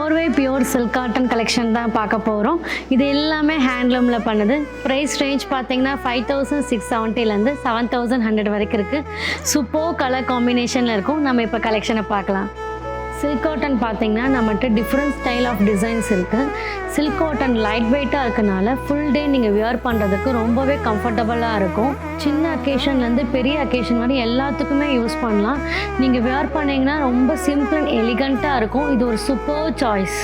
4 pure silk cotton collection தான் பார்க்க போகிறோம். இது எல்லாமே ஹேண்ட்லூமில் பண்ணுது. ப்ரைஸ் ரேஞ்ச் பார்த்தீங்கன்னா 5670லேருந்து 7100 வரைக்கும் இருக்குது. சூப்பர் கலர் காம்பினேஷனில் இருக்கும். நம்ம இப்போ கலெக்ஷனை பார்க்கலாம். சில்க் காட்டன் பார்த்தீங்கன்னா நம்மகிட்ட டிஃப்ரெண்ட் ஸ்டைல் ஆஃப் டிசைன்ஸ் இருக்குது. சில்க் காட்டன் லைட் வெயிட்டாக இருக்கனால ஃபுல் டே நீங்கள் வியர் பண்ணுறதுக்கு ரொம்பவே கம்ஃபர்டபுளாக இருக்கும். சின்ன அக்கேஷன்லேருந்து பெரிய அக்கேஷன் வரை எல்லாத்துக்குமே யூஸ் பண்ணலாம். நீங்கள் வியர் பண்ணிங்கன்னா ரொம்ப சிம்பிள் அண்ட் எலிகண்ட்டாக இருக்கும். இது ஒரு சூப்பர் சாய்ஸ்.